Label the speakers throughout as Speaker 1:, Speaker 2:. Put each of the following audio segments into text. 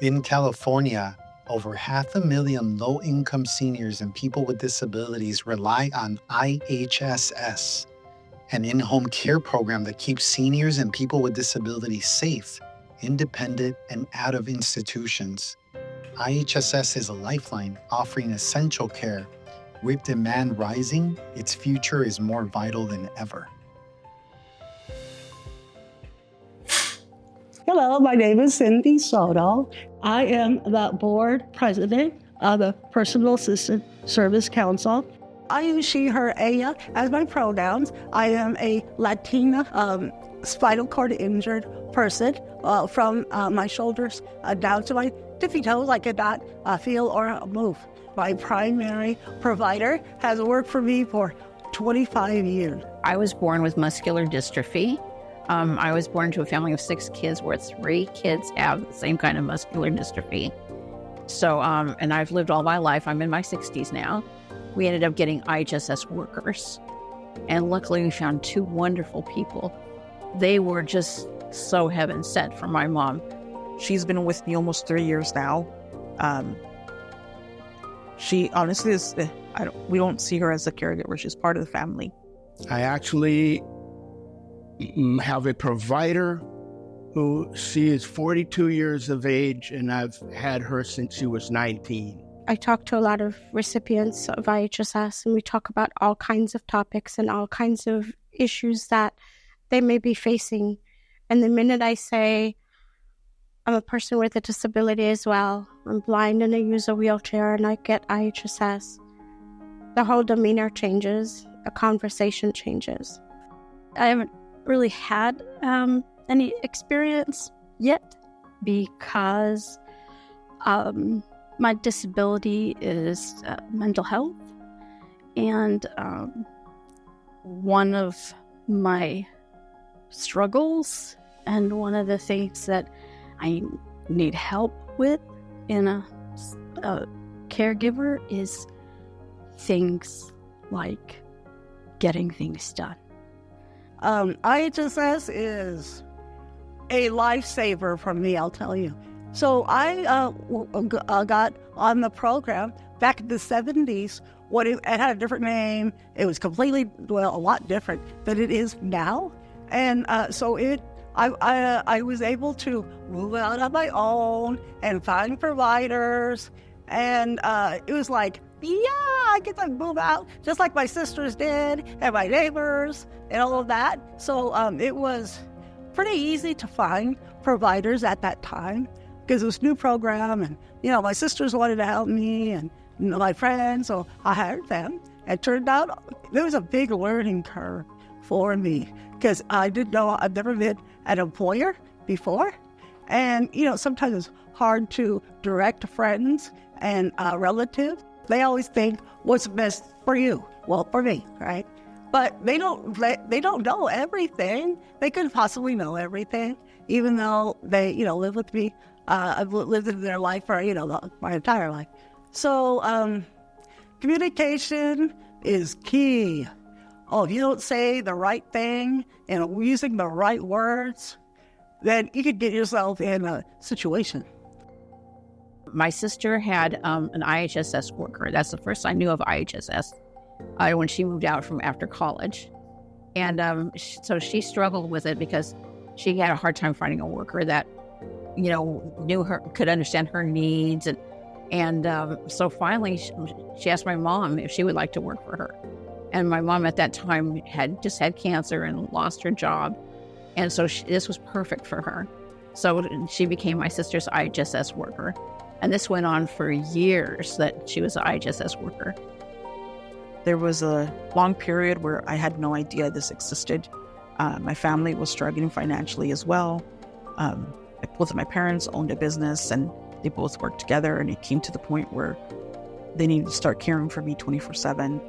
Speaker 1: In California, over 500,000 low-income seniors and people with disabilities rely on IHSS, an in-home care program that keeps seniors and people with disabilities safe, independent, and out of institutions. IHSS is a lifeline offering essential care. With demand rising, its future is more vital than ever.
Speaker 2: Hello, my name is Cindy Soto. I am the board president of the Personal Assistant Service Council. I use she, her, ella as my pronouns. I am a Latina spinal cord injured person from my shoulders down to my tippy toes. I cannot feel or move. My primary provider has worked for me for 25 years.
Speaker 3: I was born with muscular dystrophy. I was born to a family of 6 kids where 3 kids have the same kind of muscular dystrophy. So, and I've lived all my life. I'm in my 60s now. We ended up getting IHSS workers. And luckily we found 2 wonderful people. They were just so heaven sent for my mom.
Speaker 4: She's been with me almost 3 years now. She honestly is, we don't see her as a caregiver. She's part of the family.
Speaker 5: I actually have a provider who she is 42 years of age, and I've had her since she was 19.
Speaker 6: I talk to a lot of recipients of IHSS, and we talk about all kinds of topics and all kinds of issues that they may be facing. And the minute I say, I'm a person with a disability as well, I'm blind and I use a wheelchair and I get IHSS, the whole demeanor changes, the conversation changes.
Speaker 7: I haven't really had any experience yet because my disability is mental health, and one of my struggles and one of the things that I need help with in a caregiver is things like getting things done.
Speaker 2: IHSS is a lifesaver for me, I'll tell you. So I got on the program back in the 70s. It had a different name. It was completely, a lot different than it is now. And so I was able to move out on my own and find providers. And it was like, I get to move out just like my sisters did and my neighbors and all of that. So it was pretty easy to find providers at that time because it was a new program, and my sisters wanted to help me and my friends, so I hired them. It turned out there was a big learning curve for me because I didn't know, I've never been an employer before. And, sometimes it's hard to direct friends and relatives. They always think, what's best for you? Well, for me, right? But they don't know everything. They couldn't possibly know everything, even though they, live with me. I've lived in their life for, my entire life. So communication is key. If you don't say the right thing and using the right words, then you could get yourself in a situation.
Speaker 3: My sister had an IHSS worker. That's the first I knew of IHSS when she moved out from after college. And so she struggled with it because she had a hard time finding a worker that, knew her, could understand her needs. And so finally she asked my mom if she would like to work for her. And my mom at that time had just had cancer and lost her job. And so this was perfect for her. So she became my sister's IHSS worker. And this went on for years that she was an IHSS worker.
Speaker 4: There was a long period where I had no idea this existed. My family was struggling financially as well. Both of my parents owned a business and they both worked together, and it came to the point where they needed to start caring for me 24/7.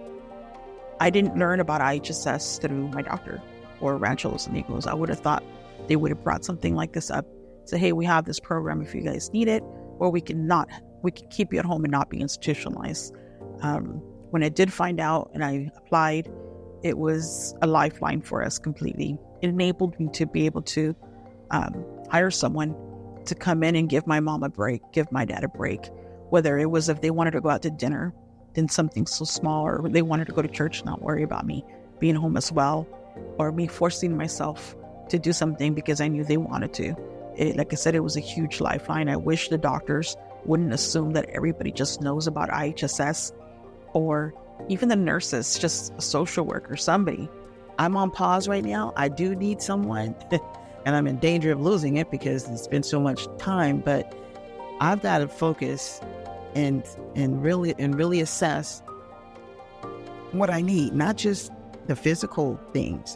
Speaker 4: I didn't learn about IHSS through my doctor or Rancho Los Amigos. I would have thought they would have brought something like this up, say, hey, we have this program if you guys need it, or we can keep you at home and not be institutionalized. When I did find out and I applied, it was a lifeline for us completely. It enabled me to be able to hire someone to come in and give my mom a break, give my dad a break. Whether it was if they wanted to go out to dinner, then something so small, or they wanted to go to church, not worry about me being home as well, or me forcing myself to do something because I knew they wanted to. Like I said, it was a huge lifeline. I wish the doctors wouldn't assume that everybody just knows about IHSS, or even the nurses, just a social worker, somebody. I'm on pause right now. I do need someone, and I'm in danger of losing it because it's been so much time, but I've got to focus and really assess what I need, not just the physical things,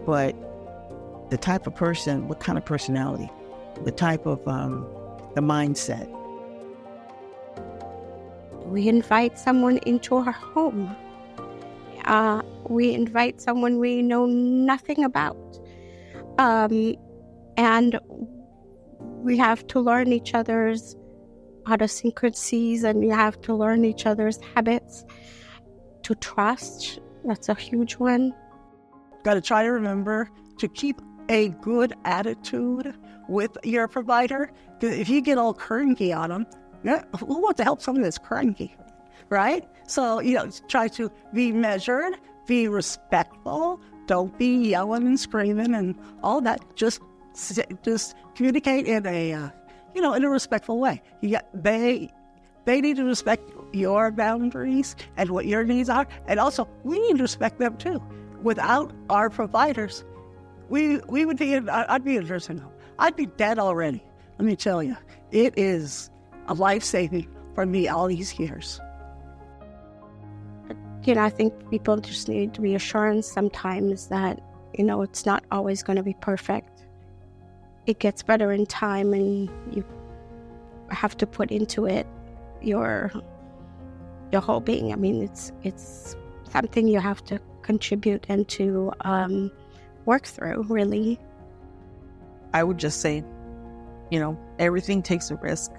Speaker 4: but the type of person, what kind of personality, the type of the mindset.
Speaker 6: We invite someone into our home. We invite someone we know nothing about. And we have to learn each other's idiosyncrasies, and we have to learn each other's habits. To trust, that's a huge one.
Speaker 2: Got to try to remember to keep a good attitude with your provider. Because if you get all cranky on them, who wants to help someone that's cranky, right? So, try to be measured, be respectful. Don't be yelling and screaming and all that. Just communicate in a, in a respectful way. They need to respect your boundaries and what your needs are, and also we need to respect them too. Without our providers, we would be I'd be in a nursing home. I'd be dead already. Let me tell you, it is a life-saving for me all these years.
Speaker 6: I think people just need reassurance sometimes that, it's not always going to be perfect. It gets better in time, and you have to put into it your whole being. I mean, it's something you have to contribute and to work through, really.
Speaker 4: I would just say, everything takes a risk.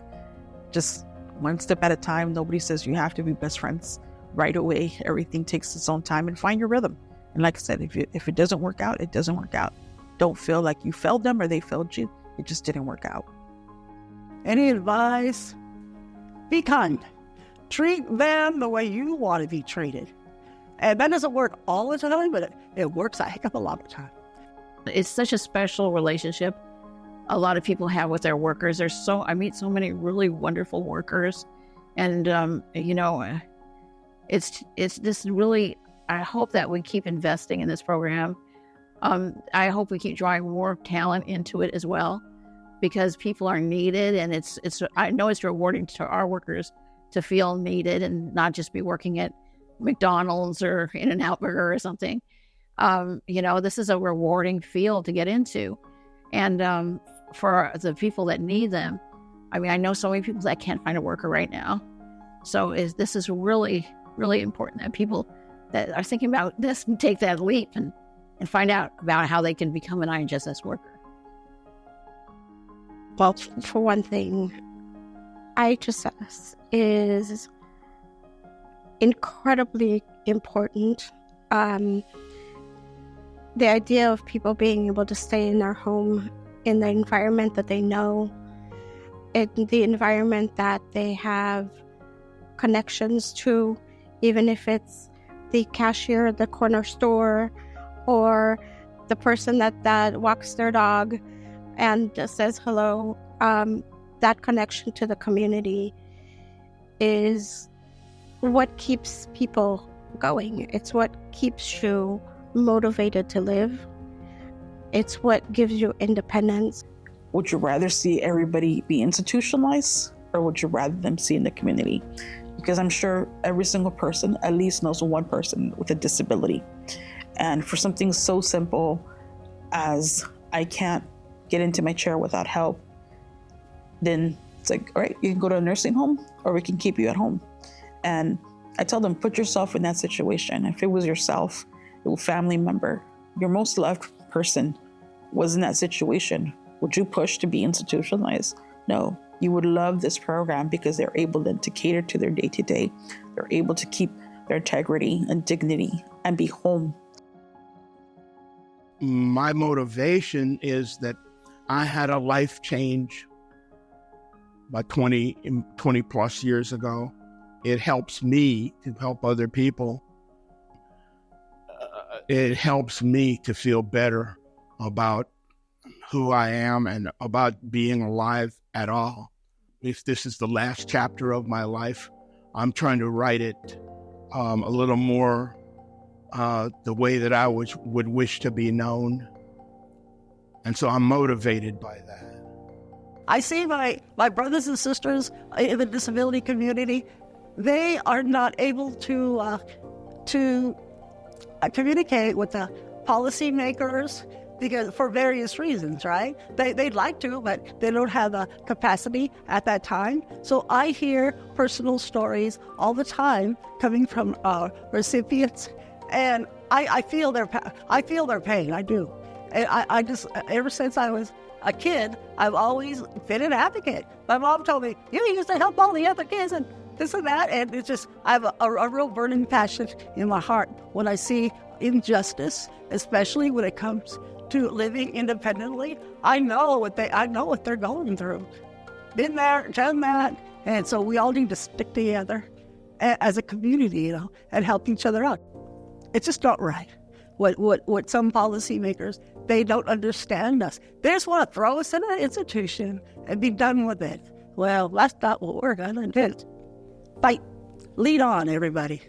Speaker 4: Just one step at a time. Nobody says you have to be best friends right away. Everything takes its own time, and find your rhythm. And like I said, if it doesn't work out, it doesn't work out. Don't feel like you failed them or they failed you. It just didn't work out.
Speaker 2: Any advice? Be kind. Treat them the way you want to be treated. And that doesn't work all the time, but it works a heck of a lot of time.
Speaker 3: It's such a special relationship a lot of people have with their workers. I meet so many really wonderful workers, and it's just really, I hope that we keep investing in this program. I hope we keep drawing more talent into it as well, because people are needed, and I know it's rewarding to our workers to feel needed and not just be working at McDonald's or In-N-Out Burger or something. This is a rewarding field to get into. And for the people that need them, I know so many people that can't find a worker right now. So this is really, really important that people that are thinking about this take that leap and find out about how they can become an IHSS worker.
Speaker 6: Well, for one thing, IHSS is incredibly important. The idea of people being able to stay in their home, in the environment that they know, in the environment that they have connections to, even if it's the cashier at the corner store or the person that walks their dog and says hello, that connection to the community is what keeps people going. It's what keeps you motivated to live. It's what gives you independence.
Speaker 4: Would you rather see everybody be institutionalized, or would you rather them see in the community? Because I'm sure every single person at least knows one person with a disability. And for something so simple as I can't get into my chair without help, then it's like, all right, you can go to a nursing home or we can keep you at home. And I tell them, put yourself in that situation. If it was yourself, your family member, your most loved person was in that situation, would you push to be institutionalized? No, you would love this program because they're able then to cater to their day-to-day. They're able to keep their integrity and dignity and be home.
Speaker 5: My motivation is that I had a life change about 20 plus years ago. It helps me to help other people. It helps me to feel better about who I am and about being alive at all. If this is the last chapter of my life, I'm trying to write it a little more the way that I would wish to be known. And so I'm motivated by that.
Speaker 2: I see my brothers and sisters in the disability community, they are not able to communicate with the policymakers because for various reasons, right? They'd like to, but they don't have the capacity at that time. So I hear personal stories all the time coming from recipients, and I feel their pain. I do. And I just, ever since I was a kid, I've always been an advocate. My mom told me, you used to help all the other kids and this and that. And it's just, I have a real burning passion in my heart when I see injustice, especially when it comes to living independently. I know what they're going through. Been there, done that. And so we all need to stick together as a community, and help each other out. It's just not right. What some policymakers, they don't understand us. They just want to throw us in an institution and be done with it. Well, that's not what we're going to do. Fight. Lead on, everybody.